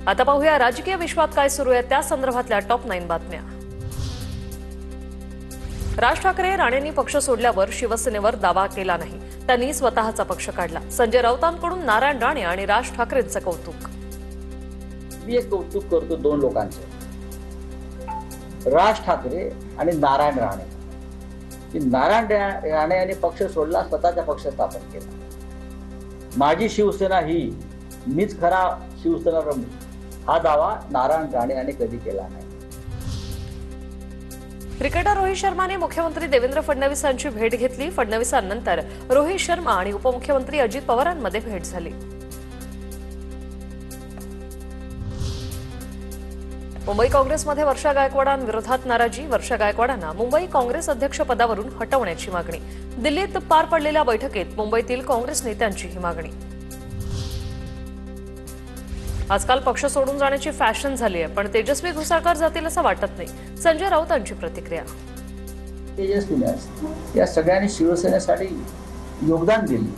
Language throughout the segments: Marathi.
आता पाहूया राजकीय विश्वात काय सुरू आहे त्या संदर्भातल्या टॉप 9 बातम्या। राज ठाकरे राणेंनी पक्ष सोडल्यावर शिवसेनेवर दावा केला नाही, त्यांनी स्वतःचा पक्ष काढला। संजय राऊतांकडून नारायण राणे आणि राज ठाकरेंचं कौतुक। मी एक कौतुक करतो दोन लोकांचे, राज ठाकरे आणि नारायण राणे। की नारायण राणे यांनी पक्ष सोडला, स्वतःचा पक्ष स्थापन केला। माझी शिवसेना ही मीच खरा शिवसेना रमू, हा दावा नारायण राणे यांनी कधी केला नाही। क्रिकेटर रोहित शर्माने मुख्यमंत्री देवेंद्र फडणवीस यांची भेट घेतली। फडणवीसांनंतर रोहित शर्मा आणि उपमुख्यमंत्री अजित पवारांमध्ये भेट झाली। मुंबई काँग्रेसमध्ये वर्षा गायकवाडांविरोधात नाराजी। वर्षा गायकवाडांना मुंबई काँग्रेस अध्यक्ष पदावरून हटवण्याची मागणी। दिल्लीत पार पडलेल्या बैठकीत मुंबईतील काँग्रेस नेत्यांची ही मागणी। आजकाल पक्ष सोडून जाण्याची फॅशन झाली आहे, पण तेजस्वी घोसाळकर जातील असं वाटत नाही। संजय राऊतांची प्रतिक्रिया। तेजस्वी या सगळ्यांनी शिवसेनेसाठी योगदान दिले,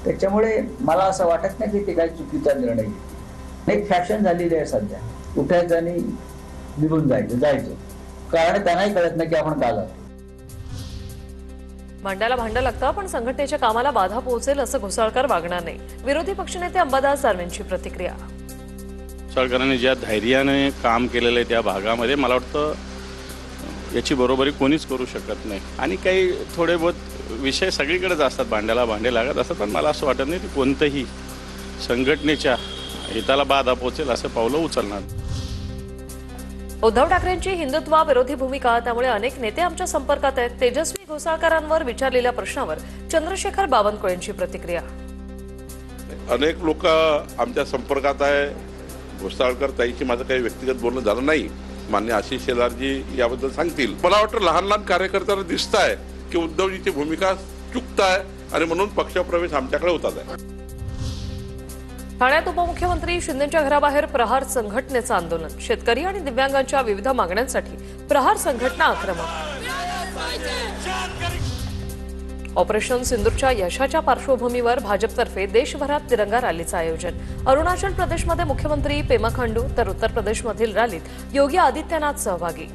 त्याच्यामुळे मला असं वाटत नाही की ते काही चुकीचा निर्णय घेतला। एक फॅशन झालेली आहे सध्या, उठायचं आणि निघून जायचं कारण त्यांनाही कळत नाही की आपण का जातो। भांड्याला भांडं लागतं, पण संघटनेच्या कामाला बाधा पोहोचेल असं घोसाळकर वागणार नाही। विरोधी पक्षनेते अंबादास दानवेंची प्रतिक्रिया। सरकारने ज्या धैर्याने काम केलेलं आहे त्या भागामध्ये मला वाटतं याची बरोबरी कोणीच करू शकत नाही। आणि काही थोडे बहुत विषय सगळीकडेच असतात, भांड्याला भांडे लागत असतात, पण मला असं वाटत नाही की कोणतंही संघटनेच्या हिताला बाधा पोहोचेल असं पावलं उचलणार। उद्धव ठाकरेंची हिंदुत्वाविरोधी भूमिका, त्यामुळे अनेक नेते आमच्या संपर्कात आहेत। तेजस्वी घोसाळकरांवर विचारलेल्या प्रश्नावर चंद्रशेखर बावनकुळेंची प्रतिक्रिया। अनेक लोक आमच्या संपर्कात आहे। घोसाळकर ताईशी माझं काही व्यक्तिगत बोलणं झालं नाही, मान्य आशिष शेलारजी याबद्दल सांगतील। मला वाटतं लहान लहान कार्यकर्त्यांना दिसत आहे की उद्धवजीची भूमिका चुकत आहे आणि म्हणून पक्षप्रवेश आमच्याकडे होतात आहे। ठाण्यात उपमुख्यमंत्री शिंदेंच्या घराबाहेर प्रहार संघटनेचं आंदोलन। शेतकरी आणि दिव्यांगांच्या विविध मागण्यांसाठी प्रहार संघटना आक्रमक। ऑपरेशन सिंदूरच्या यशाच्या पार्श्वभूमीवर भाजपतर्फे देशभरात तिरंगा रॅलीचं आयोजन। अरुणाचल प्रदेशमध्ये मुख्यमंत्री पेमा खांडू तर उत्तर प्रदेशमधील रॅलीत योगी आदित्यनाथ सहभागी।